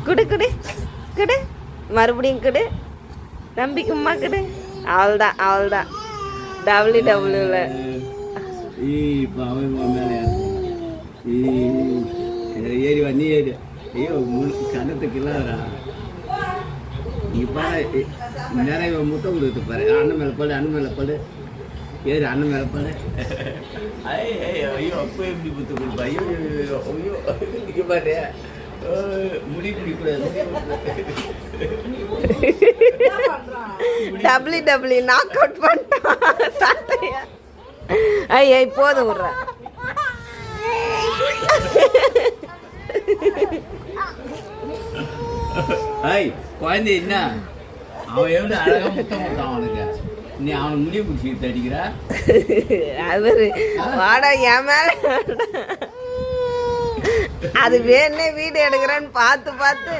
குடு குடு குடு மறுபடியும் குடு நம்பிக்கும்மா குடு அவள்தான் WWல ஏறி வா நீ ஏறி ஐயோ கணத்துக்கு இல்லாதரா நீ பாரு நிறைய முட்டை கொடுத்து பாரு அண்ணன் மேலே படு ஏறி அண்ணன் மேலே படு ஐயோ அப்போ எப்படி முட்டை கொடுப்பா ஐயோ ஐயோ இங்கே பாரு முடி பிடிக்கூடாது WW நாக் அவுட் பண்ணிட்டான் ஐய் போதும் விட்ற ஐய் குழந்தை என்ன அவன் எவ்வளோ அழகாக முத்தம் கொடுத்தான் அவனுக்கு நீ அவனை முடிய பிடிச்சிக்கிட்டு அடிக்கிறா அவரு வாடா என் மேல அது வேணே வீடு எடுக்கிறேன்னு பார்த்து